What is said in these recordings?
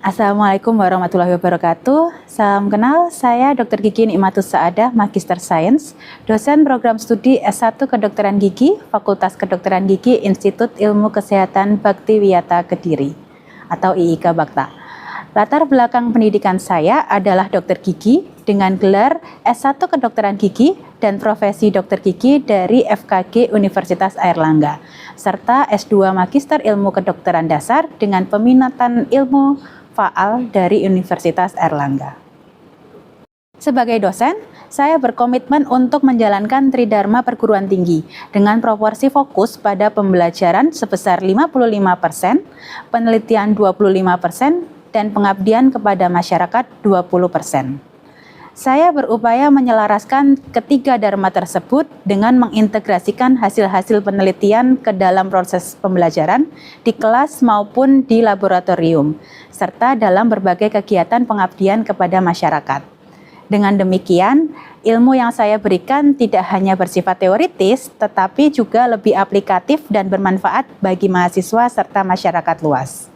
Assalamualaikum warahmatullahi wabarakatuh. Salam kenal, saya Dr. Gigi Nikmatus Saadah, Magister Sains, dosen program studi S1 Kedokteran Gigi, Fakultas Kedokteran Gigi, Institut Ilmu Kesehatan Baktiwiyata Kediri, atau IIK Bakta. Latar belakang pendidikan saya adalah dokter gigi dengan gelar S1 Kedokteran Gigi dan profesi dokter gigi dari FKG Universitas Airlangga, serta S2 Magister Ilmu Kedokteran Dasar dengan peminatan ilmu faal dari Universitas Airlangga. Sebagai dosen, saya berkomitmen untuk menjalankan Tridharma Perguruan Tinggi dengan proporsi fokus pada pembelajaran sebesar 55%, penelitian 25%, dan pengabdian kepada masyarakat 20%. Saya berupaya menyelaraskan ketiga dharma tersebut dengan mengintegrasikan hasil-hasil penelitian ke dalam proses pembelajaran di kelas maupun di laboratorium, serta dalam berbagai kegiatan pengabdian kepada masyarakat. Dengan demikian, ilmu yang saya berikan tidak hanya bersifat teoritis, tetapi juga lebih aplikatif dan bermanfaat bagi mahasiswa serta masyarakat luas.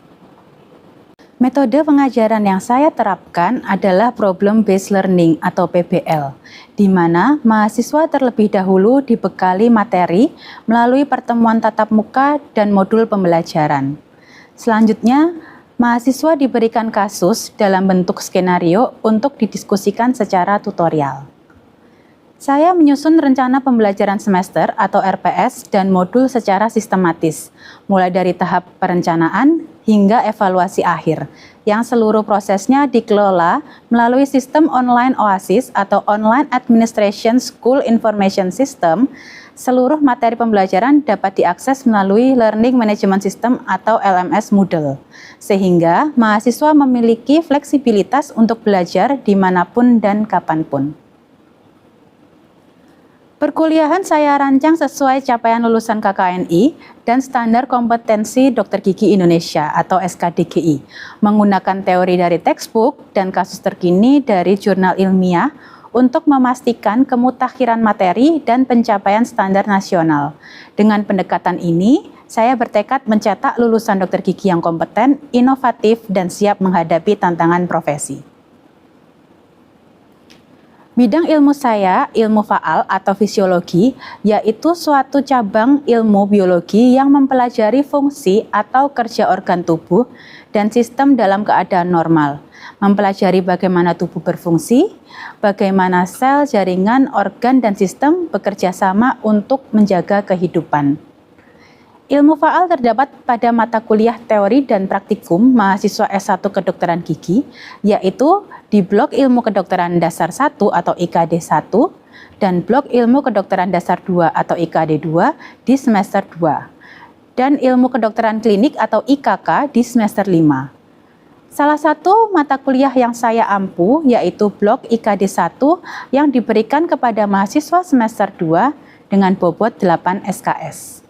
Metode pengajaran yang saya terapkan adalah Problem Based Learning atau PBL, di mana mahasiswa terlebih dahulu dibekali materi melalui pertemuan tatap muka dan modul pembelajaran. Selanjutnya, mahasiswa diberikan kasus dalam bentuk skenario untuk didiskusikan secara tutorial. Saya menyusun rencana pembelajaran semester atau RPS dan modul secara sistematis, mulai dari tahap perencanaan hingga evaluasi akhir, yang seluruh prosesnya dikelola melalui sistem online OASIS atau Online Administration School Information System. Seluruh materi pembelajaran dapat diakses melalui Learning Management System atau LMS Moodle, sehingga mahasiswa memiliki fleksibilitas untuk belajar dimanapun dan kapanpun. Perkuliahan saya rancang sesuai capaian lulusan KKNI dan Standar Kompetensi Dokter Gigi Indonesia atau SKDGI, menggunakan teori dari textbook dan kasus terkini dari jurnal ilmiah untuk memastikan kemutakhiran materi dan pencapaian standar nasional. Dengan pendekatan ini, saya bertekad mencetak lulusan dokter gigi yang kompeten, inovatif, dan siap menghadapi tantangan profesi. Bidang ilmu saya, ilmu faal atau fisiologi, yaitu suatu cabang ilmu biologi yang mempelajari fungsi atau kerja organ tubuh dan sistem dalam keadaan normal. Mempelajari bagaimana tubuh berfungsi, bagaimana sel, jaringan, organ, dan sistem bekerja sama untuk menjaga kehidupan. Ilmu faal terdapat pada mata kuliah teori dan praktikum mahasiswa S1 Kedokteran Gigi, yaitu di Blok Ilmu Kedokteran Dasar 1 atau IKD 1 dan Blok Ilmu Kedokteran Dasar 2 atau IKD 2 di semester 2, dan Ilmu Kedokteran Klinik atau IKK di semester 5. Salah satu mata kuliah yang saya ampu yaitu Blok IKD 1 yang diberikan kepada mahasiswa semester 2 dengan bobot 8 SKS.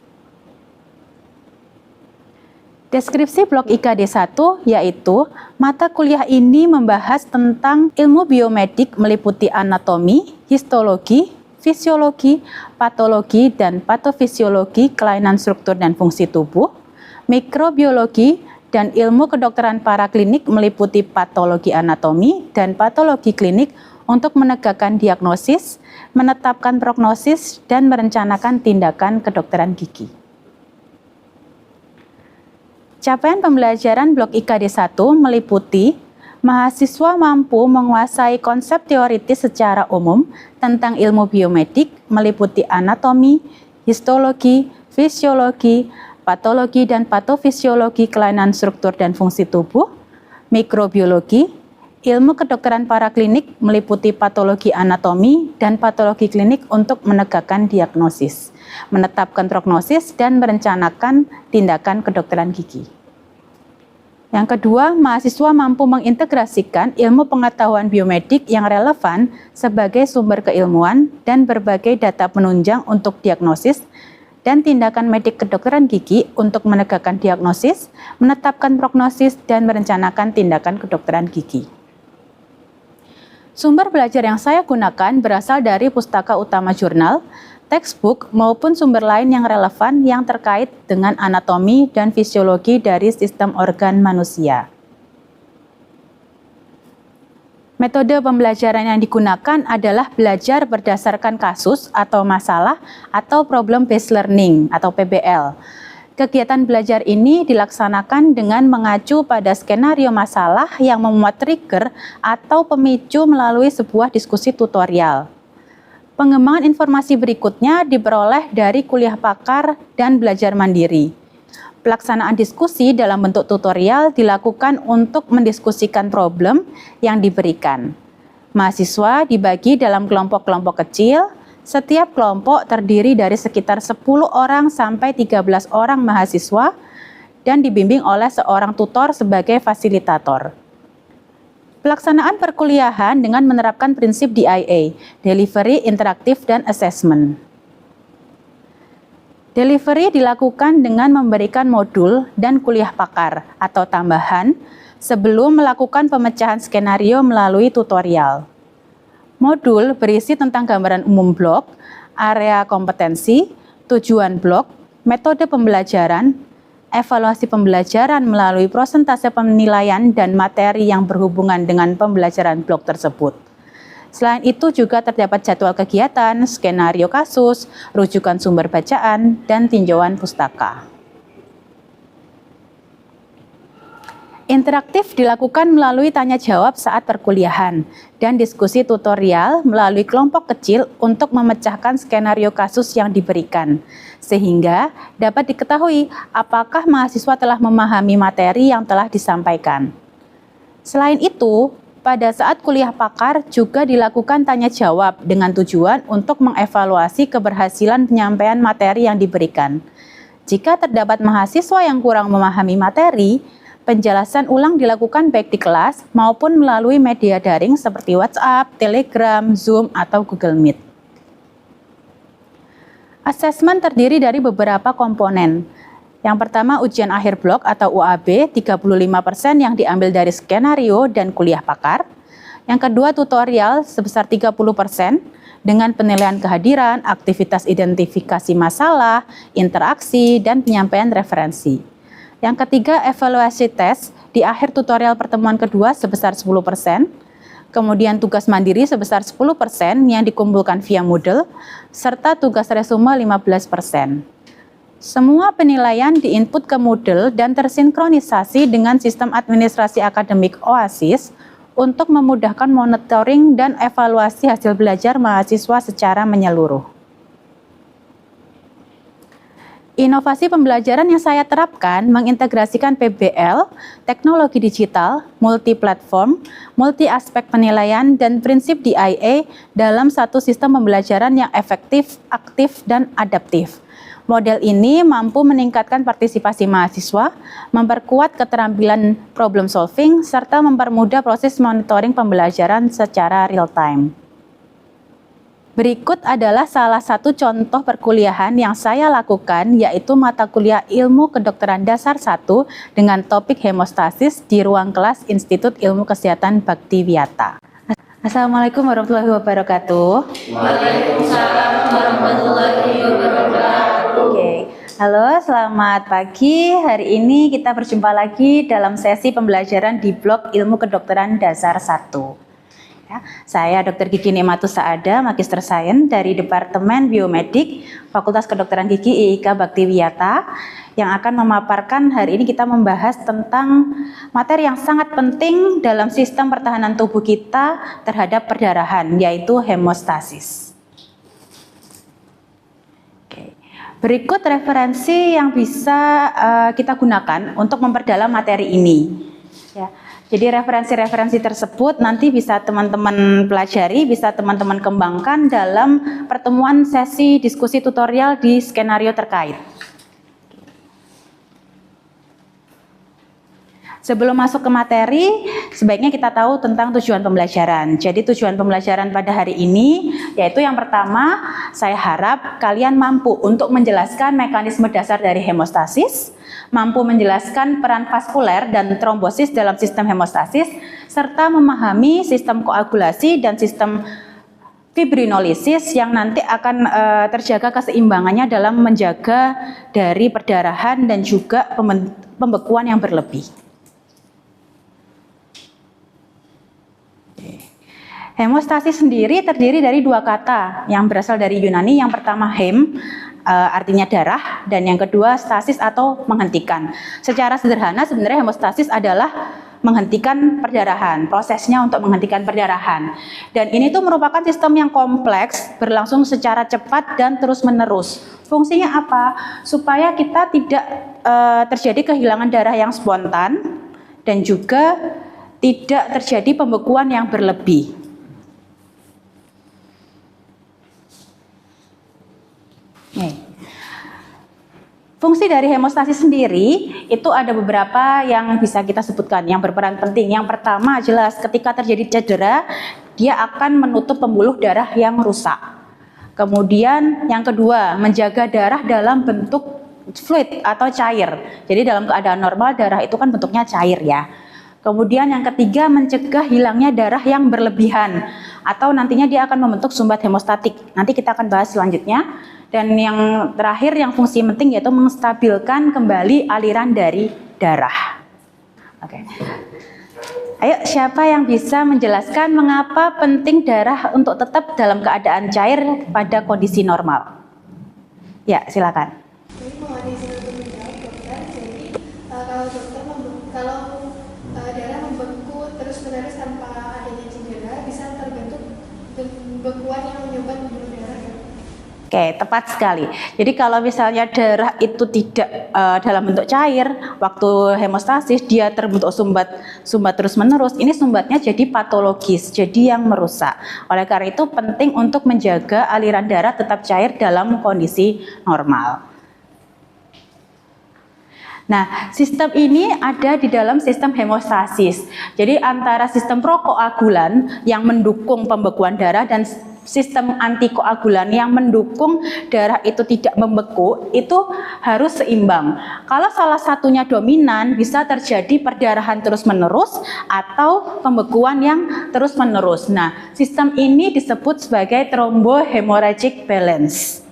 Deskripsi Blok IKD 1 yaitu mata kuliah ini membahas tentang ilmu biomedik meliputi anatomi, histologi, fisiologi, patologi, dan patofisiologi kelainan struktur dan fungsi tubuh, mikrobiologi, dan ilmu kedokteran paraklinik meliputi patologi anatomi dan patologi klinik untuk menegakkan diagnosis, menetapkan prognosis, dan merencanakan tindakan kedokteran gigi. Capaian pembelajaran Blok IKD 1 meliputi mahasiswa mampu menguasai konsep teoritis secara umum tentang ilmu biomedik meliputi anatomi, histologi, fisiologi, patologi dan patofisiologi kelainan struktur dan fungsi tubuh, mikrobiologi, ilmu kedokteran paraklinik meliputi patologi anatomi dan patologi klinik untuk menegakkan diagnosis, menetapkan prognosis, dan merencanakan tindakan kedokteran gigi. Yang kedua, mahasiswa mampu mengintegrasikan ilmu pengetahuan biomedik yang relevan sebagai sumber keilmuan dan berbagai data penunjang untuk diagnosis dan tindakan medik kedokteran gigi untuk menegakkan diagnosis, menetapkan prognosis, dan merencanakan tindakan kedokteran gigi. Sumber belajar yang saya gunakan berasal dari pustaka utama jurnal, textbook, maupun sumber lain yang relevan yang terkait dengan anatomi dan fisiologi dari sistem organ manusia. Metode pembelajaran yang digunakan adalah belajar berdasarkan kasus atau masalah atau problem based learning atau PBL. Kegiatan belajar ini dilaksanakan dengan mengacu pada skenario masalah yang memuat trigger atau pemicu melalui sebuah diskusi tutorial. Pengembangan informasi berikutnya diperoleh dari kuliah pakar dan belajar mandiri. Pelaksanaan diskusi dalam bentuk tutorial dilakukan untuk mendiskusikan problem yang diberikan. Mahasiswa dibagi dalam kelompok-kelompok kecil. Setiap kelompok terdiri dari sekitar 10 orang sampai 13 orang mahasiswa dan dibimbing oleh seorang tutor sebagai fasilitator. Pelaksanaan perkuliahan dengan menerapkan prinsip DIA, Delivery, Interaktif, dan Assessment. Delivery dilakukan dengan memberikan modul dan kuliah pakar atau tambahan sebelum melakukan pemecahan skenario melalui tutorial. Modul berisi tentang gambaran umum blok, area kompetensi, tujuan blok, metode pembelajaran, evaluasi pembelajaran melalui prosentase penilaian dan materi yang berhubungan dengan pembelajaran blok tersebut. Selain itu juga terdapat jadwal kegiatan, skenario kasus, rujukan sumber bacaan, dan tinjauan pustaka. Interaktif dilakukan melalui tanya jawab saat perkuliahan dan diskusi tutorial melalui kelompok kecil untuk memecahkan skenario kasus yang diberikan, sehingga dapat diketahui apakah mahasiswa telah memahami materi yang telah disampaikan. Selain itu, pada saat kuliah pakar juga dilakukan tanya jawab dengan tujuan untuk mengevaluasi keberhasilan penyampaian materi yang diberikan. Jika terdapat mahasiswa yang kurang memahami materi, penjelasan ulang dilakukan baik di kelas maupun melalui media daring seperti WhatsApp, Telegram, Zoom, atau Google Meet. Asesmen terdiri dari beberapa komponen. Yang pertama, ujian akhir blok atau UAB, 35% yang diambil dari skenario dan kuliah pakar. Yang kedua, tutorial sebesar 30% dengan penilaian kehadiran, aktivitas identifikasi masalah, interaksi, dan penyampaian referensi. Yang ketiga, evaluasi tes di akhir tutorial pertemuan kedua sebesar 10%. Kemudian tugas mandiri sebesar 10% yang dikumpulkan via Moodle, serta tugas resume 15%. Semua penilaian diinput ke Moodle dan tersinkronisasi dengan sistem administrasi akademik OASIS untuk memudahkan monitoring dan evaluasi hasil belajar mahasiswa secara menyeluruh. Inovasi pembelajaran yang saya terapkan mengintegrasikan PBL, teknologi digital, multi-platform, multi-aspek penilaian, dan prinsip DIA dalam satu sistem pembelajaran yang efektif, aktif, dan adaptif. Model ini mampu meningkatkan partisipasi mahasiswa, memperkuat keterampilan problem solving, serta mempermudah proses monitoring pembelajaran secara real-time. Berikut adalah salah satu contoh perkuliahan yang saya lakukan, yaitu mata kuliah Ilmu Kedokteran Dasar 1 dengan topik hemostasis di ruang kelas Institut Ilmu Kesehatan Bhaktiwiyata. Assalamualaikum warahmatullahi wabarakatuh. Waalaikumsalam warahmatullahi wabarakatuh. Oke, halo, selamat pagi. Hari ini kita berjumpa lagi dalam sesi pembelajaran di blok Ilmu Kedokteran Dasar 1. Ya, saya Dr. Gigi Nikmatus Saadah, Magister Sains dari Departemen Biomedik, Fakultas Kedokteran Gigi IIK Bhaktiwiyata, yang akan memaparkan hari ini kita membahas tentang materi yang sangat penting dalam sistem pertahanan tubuh kita terhadap perdarahan, yaitu hemostasis. Berikut referensi yang bisa kita gunakan untuk memperdalam materi ini. Ya, jadi referensi-referensi tersebut nanti bisa teman-teman pelajari, bisa teman-teman kembangkan dalam pertemuan sesi diskusi tutorial di skenario terkait. Sebelum masuk ke materi, sebaiknya kita tahu tentang tujuan pembelajaran. Jadi tujuan pembelajaran pada hari ini, yaitu yang pertama, saya harap kalian mampu untuk menjelaskan mekanisme dasar dari hemostasis, mampu menjelaskan peran vaskuler dan trombosis dalam sistem hemostasis, serta memahami sistem koagulasi dan sistem fibrinolisis yang nanti akan terjaga keseimbangannya dalam menjaga dari perdarahan dan juga pembekuan yang berlebih. Hemostasis sendiri terdiri dari dua kata yang berasal dari Yunani. Yang pertama hem, artinya darah, dan yang kedua stasis atau menghentikan. Secara sederhana sebenarnya hemostasis adalah menghentikan perdarahan, prosesnya untuk menghentikan perdarahan. Dan ini tuh merupakan sistem yang kompleks, berlangsung secara cepat dan terus-menerus. Fungsinya apa? Supaya kita tidak terjadi kehilangan darah yang spontan dan juga tidak terjadi pembekuan yang berlebih. Fungsi dari hemostasis sendiri itu ada beberapa yang bisa kita sebutkan yang berperan penting. Yang pertama jelas ketika terjadi cedera, dia akan menutup pembuluh darah yang rusak. Kemudian yang kedua, menjaga darah dalam bentuk fluid atau cair. Jadi dalam keadaan normal darah itu kan bentuknya cair ya. Kemudian yang ketiga, mencegah hilangnya darah yang berlebihan atau nantinya dia akan membentuk sumbat hemostatik. Nanti kita akan bahas selanjutnya. Dan yang terakhir yang fungsi penting yaitu menstabilkan kembali aliran dari darah. Oke. Ayo, siapa yang bisa menjelaskan mengapa penting darah untuk tetap dalam keadaan cair pada kondisi normal? Ya, silakan. Jadi mau ada izin untuk menjawab dokter. Jadi kalau darah membeku terus-menerus tanpa adanya cedera, bisa terbentuk bekuan yang menyumbat pembuluh darah. Oke, tepat sekali. Jadi kalau misalnya darah itu tidak dalam bentuk cair, waktu hemostasis dia terbentuk sumbat terus-menerus. Ini sumbatnya jadi patologis, jadi yang merusak. Oleh karena itu penting untuk menjaga aliran darah tetap cair dalam kondisi normal. Nah, sistem ini ada di dalam sistem hemostasis. Jadi antara sistem prokoagulan yang mendukung pembekuan darah dan sistem antikoagulan yang mendukung darah itu tidak membeku, itu harus seimbang. Kalau salah satunya dominan, bisa terjadi perdarahan terus-menerus atau pembekuan yang terus-menerus. Nah, sistem ini disebut sebagai thrombohemorrhagic balance.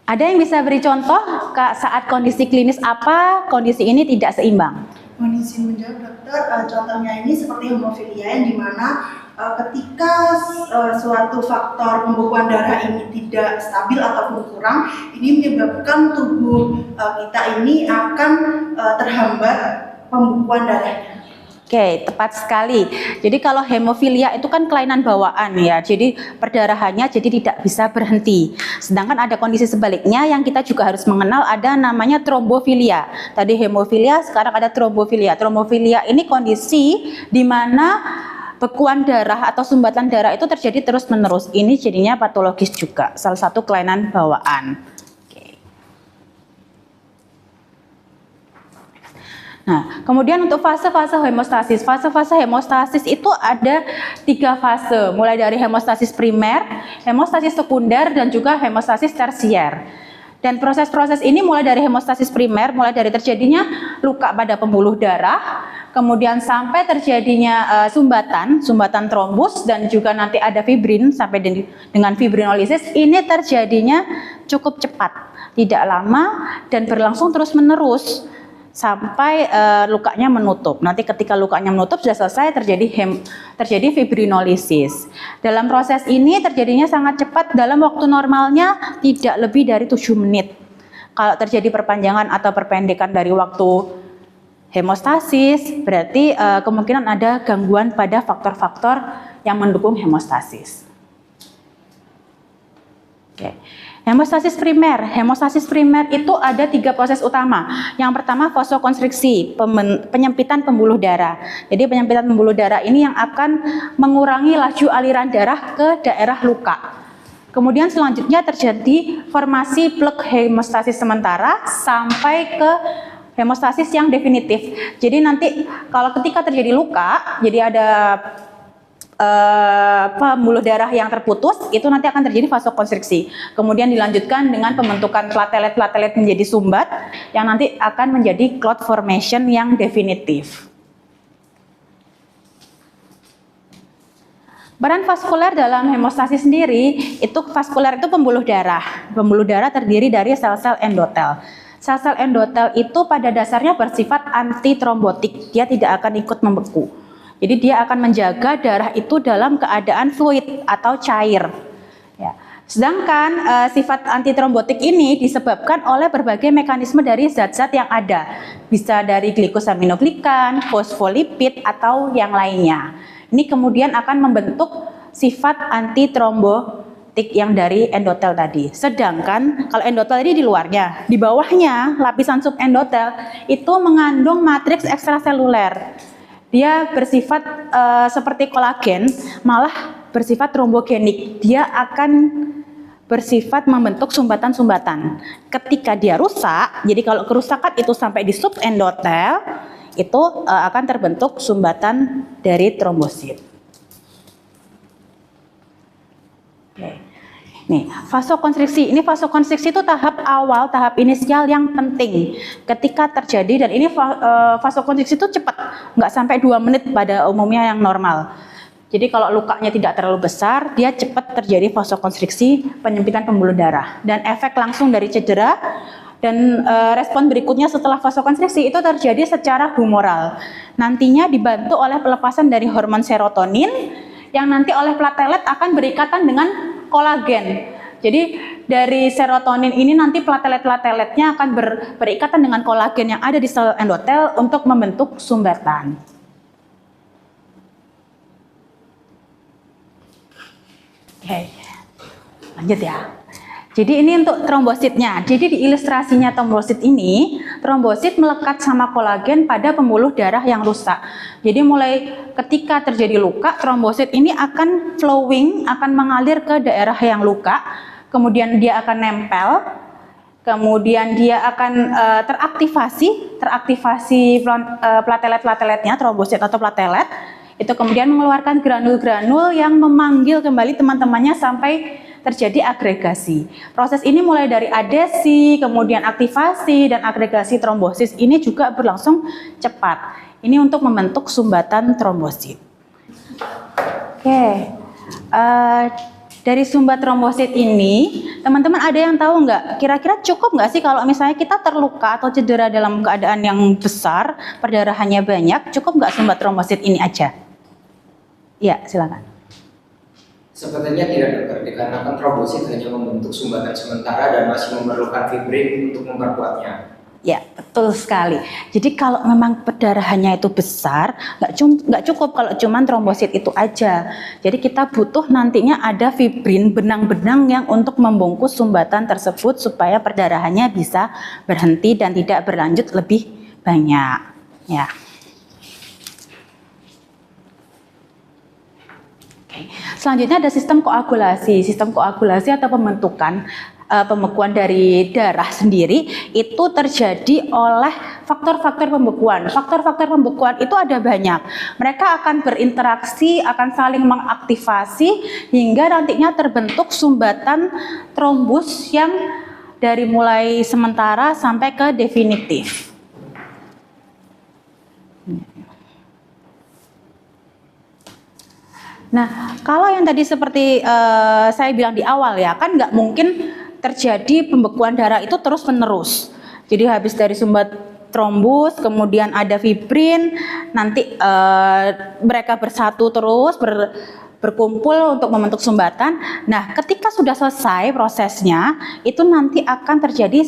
Ada yang bisa beri contoh saat kondisi klinis apa kondisi ini tidak seimbang? Mohon izin menjawab dokter, contohnya ini seperti hemofilia yang dimana ketika suatu faktor pembekuan darah ini tidak stabil ataupun kurang, ini menyebabkan tubuh kita ini akan terhambat pembekuan darahnya. Oke, tepat sekali. Jadi kalau hemofilia itu kan kelainan bawaan ya, jadi perdarahannya jadi tidak bisa berhenti. Sedangkan ada kondisi sebaliknya yang kita juga harus mengenal, ada namanya trombofilia. Tadi hemofilia, sekarang ada trombofilia. Trombofilia ini kondisi di mana bekuan darah atau sumbatan darah itu terjadi terus-menerus. Ini jadinya patologis juga, salah satu kelainan bawaan. Nah, kemudian untuk fase-fase hemostasis. Fase-fase hemostasis itu ada 3 fase, mulai dari hemostasis primer, hemostasis sekunder, dan juga hemostasis tersier. Dan proses-proses ini mulai dari hemostasis primer, mulai dari terjadinya luka pada pembuluh darah, kemudian sampai terjadinya sumbatan trombus, dan juga nanti ada fibrin sampai dengan fibrinolisis. Ini terjadinya cukup cepat, tidak lama, dan berlangsung terus-menerus sampai lukanya menutup. Nanti ketika lukanya menutup sudah selesai terjadi fibrinolisis. Dalam proses ini terjadinya sangat cepat, dalam waktu normalnya tidak lebih dari 7 menit. Kalau terjadi perpanjangan atau perpendekan dari waktu hemostasis, berarti kemungkinan ada gangguan pada faktor-faktor yang mendukung hemostasis. Oke. Hemostasis primer itu ada 3 proses utama. Yang pertama vasokonstriksi, penyempitan pembuluh darah. Jadi penyempitan pembuluh darah ini yang akan mengurangi laju aliran darah ke daerah luka. Kemudian selanjutnya terjadi formasi plek hemostasis sementara sampai ke hemostasis yang definitif. Jadi nanti kalau ketika terjadi luka, jadi ada pembuluh darah yang terputus, itu nanti akan terjadi vasokonstriksi. Kemudian dilanjutkan dengan pembentukan platelet-platelet menjadi sumbat yang nanti akan menjadi clot formation yang definitif. Peran vaskuler dalam hemostasis sendiri, vaskuler itu pembuluh darah. Pembuluh darah terdiri dari sel-sel endotel. Sel-sel endotel itu pada dasarnya bersifat antitrombotik, dia tidak akan ikut membeku. Jadi dia akan menjaga darah itu dalam keadaan fluid atau cair. Ya. Sedangkan sifat antitrombotik ini disebabkan oleh berbagai mekanisme dari zat-zat yang ada. Bisa dari glikosaminoglikan, fosfolipid, atau yang lainnya. Ini kemudian akan membentuk sifat antitrombotik yang dari endotel tadi. Sedangkan kalau endotel ini di luarnya, di bawahnya lapisan subendotel itu mengandung matriks ekstraseluler. Dia bersifat seperti kolagen, malah bersifat trombogenik. Dia akan bersifat membentuk sumbatan-sumbatan. Ketika dia rusak, jadi kalau kerusakan itu sampai di subendotel, itu akan terbentuk sumbatan dari trombosit. Nih, vasokonstriksi. Ini vasokonstriksi itu tahap awal, tahap inisial yang penting ketika terjadi, dan ini vasokonstriksi itu cepat, nggak sampai 2 menit pada umumnya yang normal. Jadi kalau lukanya tidak terlalu besar, dia cepat terjadi vasokonstriksi, penyempitan pembuluh darah, dan efek langsung dari cedera dan respon berikutnya setelah vasokonstriksi itu terjadi secara humoral. Nantinya dibantu oleh pelepasan dari hormon serotonin yang nanti oleh platelet akan berikatan dengan kolagen. Jadi dari serotonin ini nanti platelet-plateletnya akan berikatan dengan kolagen yang ada di sel endotel untuk membentuk sumbatan. Oke, lanjut ya. Jadi ini untuk trombositnya. Jadi di ilustrasinya trombosit ini, trombosit melekat sama kolagen pada pembuluh darah yang rusak. Jadi mulai ketika terjadi luka, trombosit ini akan flowing, akan mengalir ke daerah yang luka, kemudian dia akan nempel, kemudian dia akan teraktivasi platelet-plateletnya, trombosit atau platelet, itu kemudian mengeluarkan granul-granul yang memanggil kembali teman-temannya sampai terjadi agregasi. Proses ini mulai dari adesi, kemudian aktivasi, dan agregasi trombosit ini juga berlangsung cepat. Ini untuk membentuk sumbatan trombosit. Oke, dari sumbat trombosit ini, teman-teman ada yang tahu nggak? Kira-kira cukup nggak sih kalau misalnya kita terluka atau cedera dalam keadaan yang besar, perdarahannya banyak, cukup nggak sumbat trombosit ini aja? Ya, silakan. Sepertinya tidak, dokter, dikarenakan trombosit hanya membentuk sumbatan sementara dan masih memerlukan fibrin untuk memperkuatnya. Ya, betul sekali. Jadi kalau memang perdarahannya itu besar, nggak cukup kalau cuman trombosit itu aja. Jadi kita butuh nantinya ada fibrin, benang-benang yang untuk membungkus sumbatan tersebut supaya perdarahannya bisa berhenti dan tidak berlanjut lebih banyak. Ya. Selanjutnya ada sistem koagulasi. Sistem koagulasi atau pembentukan pembekuan dari darah sendiri itu terjadi oleh faktor-faktor pembekuan. Faktor-faktor pembekuan itu ada banyak. Mereka akan berinteraksi, akan saling mengaktifasi hingga nantinya terbentuk sumbatan trombus yang dari mulai sementara sampai ke definitif. Nah, kalau yang tadi seperti saya bilang di awal ya, kan nggak mungkin terjadi pembekuan darah itu terus-menerus. Jadi habis dari sumbat trombus, kemudian ada fibrin, nanti mereka bersatu terus, berkumpul untuk membentuk sumbatan. Nah, ketika sudah selesai prosesnya, itu nanti akan terjadi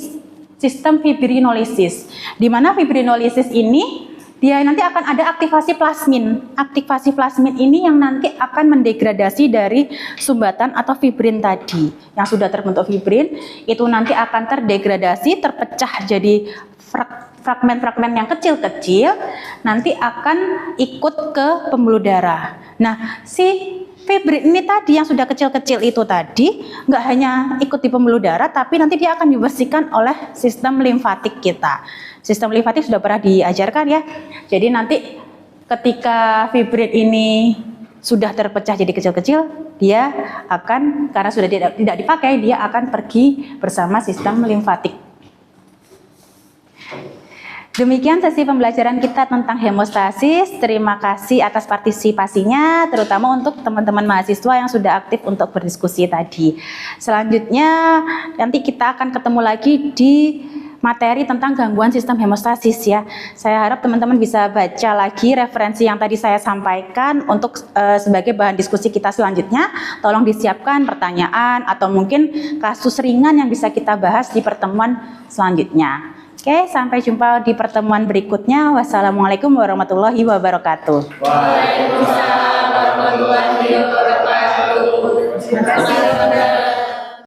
sistem fibrinolisis. Di mana fibrinolisis ini dia nanti akan ada aktivasi plasmin. Aktivasi plasmin ini yang nanti akan mendegradasi dari sumbatan atau fibrin tadi. Yang sudah terbentuk fibrin, itu nanti akan terdegradasi, terpecah jadi fragmen-fragmen yang kecil-kecil, nanti akan ikut ke pembuluh darah. Nah, si fibrin ini tadi yang sudah kecil-kecil itu tadi, nggak hanya ikut di pembuluh darah, tapi nanti dia akan dibersihkan oleh sistem limfatik kita. Sistem limfatik sudah pernah diajarkan ya. Jadi nanti ketika fibrin ini sudah terpecah jadi kecil-kecil, dia akan, karena sudah tidak dipakai, dia akan pergi bersama sistem limfatik. Demikian sesi pembelajaran kita tentang hemostasis. Terima kasih atas partisipasinya, terutama untuk teman-teman mahasiswa yang sudah aktif untuk berdiskusi tadi. Selanjutnya nanti kita akan ketemu lagi di materi tentang gangguan sistem hemostasis ya. Saya harap teman-teman bisa baca lagi referensi yang tadi saya sampaikan untuk sebagai bahan diskusi kita selanjutnya. Tolong disiapkan pertanyaan atau mungkin kasus ringan yang bisa kita bahas di pertemuan selanjutnya. Oke, sampai jumpa di pertemuan berikutnya. Wassalamualaikum warahmatullahi wabarakatuh. Waalaikumsalam warahmatullahi wabarakatuh. Terima kasih.